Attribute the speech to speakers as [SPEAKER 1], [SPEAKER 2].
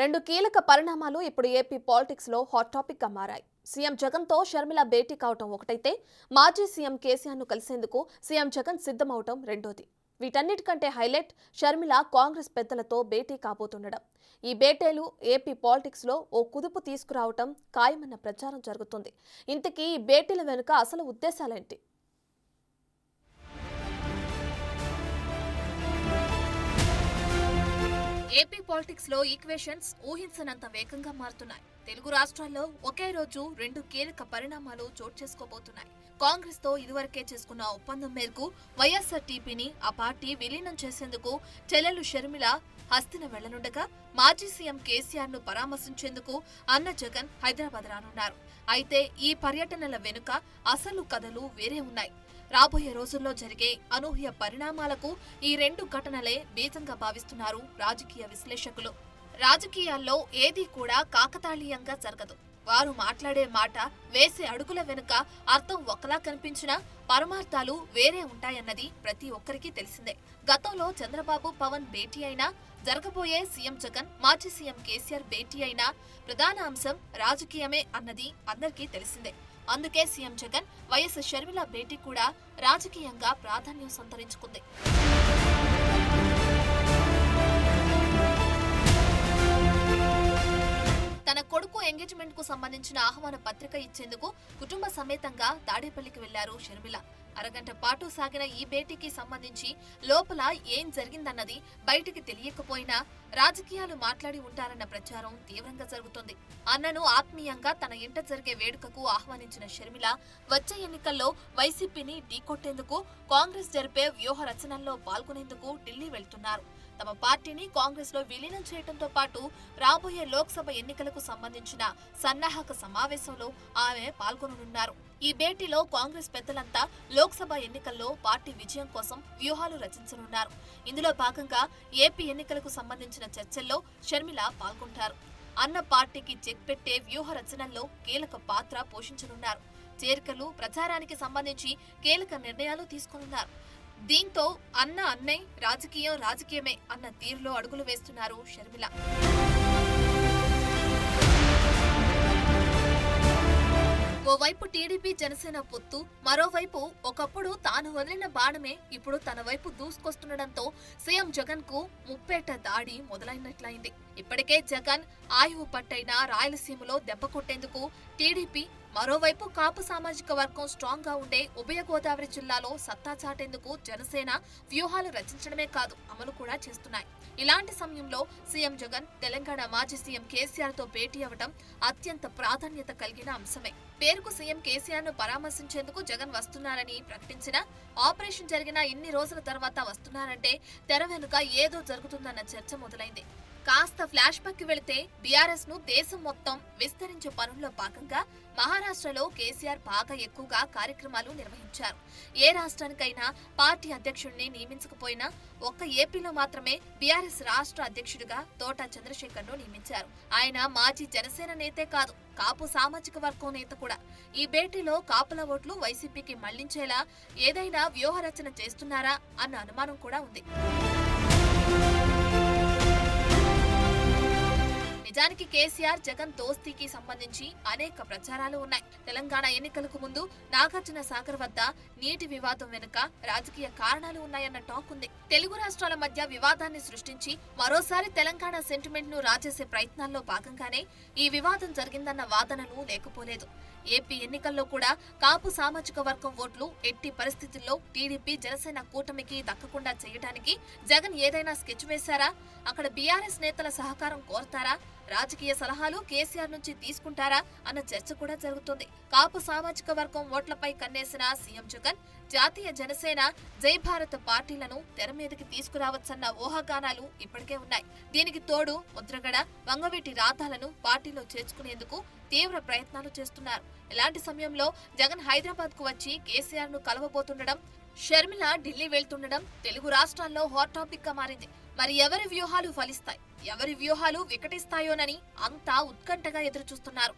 [SPEAKER 1] రెండు కీలక పరిణామాలు ఇప్పుడు ఏపీ పాలిటిక్స్ లో హాట్ టాపిక్ గా మారాయి. సీఎం జగన్ తో షర్మిల భేటీ కావటం ఒకటైతే, మాజీ సీఎం కేసీఆర్ ను కలిసేందుకు సీఎం జగన్ సిద్ధమవటం రెండోది. వీటన్నిటికంటే హైలైట్ షర్మిల కాంగ్రెస్ పెద్దలతో భేటీ కాబోతుండడం. ఈ భేటీలు ఏపీ పాలిటిక్స్ లో ఓ కుదుపు తీసుకురావటం ఖాయమన్న ప్రచారం జరుగుతుంది. ఇంతకీ ఈ భేటీల వెనుక అసలు ఉద్దేశాలేంటి? ఏపీ పాలిటిక్స్ లో ఈక్వేషన్స్ ఊహించనంత వేగంగా మారుతున్నాయి. తెలుగు రాష్ట్రాల్లో ఒకే రోజు రెండు కీలక పరిణామాలు చోటు చేసుకోబోతున్నాయి. కాంగ్రెస్ తో ఇదివరకే చేసుకున్న ఒప్పందం మేరకు వైఎస్ఆర్టీపీని ఆ పార్టీ విలీనం చేసేందుకు చెల్లెలు షర్మిల హస్తిన వెళ్లనుండగా, మాజీ సీఎం కేసీఆర్ ను పరామర్శించేందుకు అన్న జగన్ హైదరాబాద్ రానున్నారు. అయితే ఈ పర్యటనల వెనుక అసలు కథలు వేరే ఉన్నాయి. రాబోయే రోజుల్లో జరిగే అనూహ్య పరిణామాలకు ఈ రెండు ఘటనలే బీజంగా భావిస్తున్నారు రాజకీయ విశ్లేషకులు. రాజకీయాల్లో ఏదీ కూడా కాకతాళీయంగా జరగదు. వారు మాట్లాడే మాట, వేసే అడుగుల వెనుక అర్థం ఒకలా కనిపించినా పరమార్థాలు వేరే ఉంటాయన్నది ప్రతి ఒక్కరికి తెలిసిందే. గతంలో చంద్రబాబు పవన్ భేటీ అయినా, జరగబోయే సీఎం జగన్ మాజీ సీఎం కేసీఆర్ భేటీ అయినా ప్రధాన అంశం రాజకీయమే అన్నది అందరికీ తెలిసిందే. అందుకే సీఎం జగన్ వైఎస్ షర్మిల భేటీ కూడా రాజకీయంగా ప్రాధాన్యం సంతరించుకుంది. తన కొడుకు ఎంగేజ్మెంట్ కు సంబంధించిన ఆహ్వాన పత్రిక ఇచ్చేందుకు కుటుంబ సమేతంగా తాడేపల్లికి వెళ్లారు షర్మిల. అరగంట పాటు సాగిన ఈ భేటీకి సంబంధించి లోపల ఏం జరిగిందన్నది బయటికి తెలియకపోయినా రాజకీయాలు మాట్లాడి ఉంటారన్న ప్రచారం తీవ్రంగా జరుగుతోంది. అన్నను ఆత్మీయంగా తన ఇంట జరిగే వేడుకకు ఆహ్వానించిన షర్మిల వచ్చే ఎన్నికల్లో వైసీపీని ఢీకొట్టేందుకు, కాంగ్రెస్ జరిపే వ్యూహ రచనల్లో పాల్గొనేందుకు ఢిల్లీ వెళ్తున్నారు. తమ పార్టీని కాంగ్రెస్ లో విలీనం చేయడంతో పాటు రాబోయే లోక్సభ ఎన్నికలకు సంబంధించిన సన్నాహక సమావేశంలో ఆమె పాల్గొననున్నారు. ఈ భేటీలో కాంగ్రెస్ పెద్దలంతా లోక్సభ ఎన్నికల్లో పార్టీ విజయం కోసం వ్యూహాలు రచించనున్నారు. ఇందులో భాగంగా ఏపీ ఎన్నికలకు సంబంధించిన చర్చల్లో షర్మిల పాల్గొంటారు. అన్న పార్టీకి చెక్ పెట్టే వ్యూహ రచనల్లో కీలక పాత్ర పోషించనున్నారు. చేరికలు, ప్రచారానికి సంబంధించి కీలక నిర్ణయాలు తీసుకోనున్నారు. దీంతో అన్న అన్నయ్య, రాజకీయం రాజకీయమే అన్న తీరులో అడుగులు వేస్తున్నారు షర్మిల. ఓవైపు టీడీపీ జనసేన పొత్తు, మరోవైపు ఒకప్పుడు తాను వదిలిన బాణమే ఇప్పుడు తన వైపు దూసుకొస్తుండటంతో సీఎం జగన్ కు ముప్పేట దాడి మొదలైనట్లయింది. ఇప్పటికే జగన్ ఆయువు పట్టైన రాయలసీమలో దెబ్బ కొట్టేందుకు టీడీపీ, మరోవైపు కాపు సామాజిక వర్గం స్ట్రాంగ్ గా ఉండే ఉభయ గోదావరి జిల్లాలో సత్తా చాటేందుకు జనసేన వ్యూహాలు రచించడమే కాదు, అమలు కూడా చేస్తున్నాయి. ఇలాంటి సమయంలో సీఎం జగన్ తెలంగాణ మాజీ సీఎం కేసీఆర్ తో భేటీ అవ్వడం అత్యంత ప్రాధాన్యత కలిగిన అంశమే. పేరుకు సీఎం కేసీఆర్ ను పరామర్శించేందుకు జగన్ వస్తున్నారని ప్రకటించినా, ఆపరేషన్ జరిగిన ఇన్ని రోజుల తర్వాత వస్తున్నారంటే తెర వెనుక ఏదో జరుగుతుందన్న చర్చ మొదలైంది. కాస్త ఫ్లాష్ బ్యాక్ వెళితే బీఆర్ఎస్ ను దేశం మొత్తం విస్తరించే పనుల్లో భాగంగా మహారాష్ట్రలో కేసీఆర్ బాగా ఎక్కువగా కార్యక్రమాలు నిర్వహించారు. ఏ రాష్ట్రానికైనా పార్టీ అధ్యక్షుడిని నియమించకపోయినా ఒక్క ఏపీలో మాత్రమే బీఆర్ఎస్ రాష్ట్ర అధ్యక్షుడిగా తోట చంద్రశేఖర్ ను నియమించారు. ఆయన మాజీ జనసేన నేతే కాదు, కాపు సామాజిక వర్గం నేత కూడా. ఈ భేటీలో కాపుల ఓట్లు వైసీపీకి మళ్లించేలా ఏదైనా వ్యూహ రచన చేస్తున్నారా అన్న అనుమానం కూడా ఉంది. నిజానికి కేసీఆర్ జగన్ దోస్తీకి సంబంధించి అనేక ప్రచారాలు ఉన్నాయి. తెలంగాణ ఎన్నికలకు ముందు నాగార్జున సాగర్ వద్ద నీటి వివాదం వెనుక రాజకీయ కారణాలు ఉన్నాయన్న టాక్ ఉంది. తెలుగు రాష్ట్రాల మధ్య వివాదాన్ని సృష్టించి మరోసారి తెలంగాణ సెంటిమెంట్ ను రాజేసే ప్రయత్నాల్లో భాగంగానే ఈ వివాదం జరిగిందన్న వాదనలు లేకపోలేదు. ఏపీ ఎన్నికల్లో కూడా కాపు సామాజిక వర్గం ఓట్లు ఎట్టి పరిస్థితుల్లో టీడీపీ జనసేన కూటమికి దక్కకుండా చేయడానికి జగన్ ఏదైనా స్కెచ్ వేశారా? అక్కడ బీఆర్ఎస్ నేతల సహకారం కోరతారా? రాజకీయ సలహాలు కేసీఆర్ నుంచి తీసుకుంటారా అన్న చర్చ కూడా జరుగుతుంది. కాపు సామాజిక వర్గం ఓట్లపై కన్నేసిన సీఎం జగన్ జాతీయ జనసేన, జై భారత్ పార్టీలను తెర మీదకి తీసుకురావచ్చన్న ఊహాగానాలు ఇప్పటికే ఉన్నాయి. దీనికి తోడు ముద్రగడ, వంగవీటి రాధాలను పార్టీలో చేర్చుకునేందుకు తీవ్ర ప్రయత్నాలు చేస్తున్నారు. ఇలాంటి సమయంలో జగన్ హైదరాబాద్ కు వచ్చి కేసీఆర్ ను కలవబోతుండడం, షర్మిల ఢిల్లీ వెళ్తుండడం తెలుగు రాష్ట్రాల్లో హాట్ టాపిక్ గా మారింది. మరి ఎవరి వ్యూహాలు ఫలిస్తాయి, ఎవరి వ్యూహాలు వికటిస్తాయోనని అంతా ఉత్కంఠగా ఎదురుచూస్తున్నారు.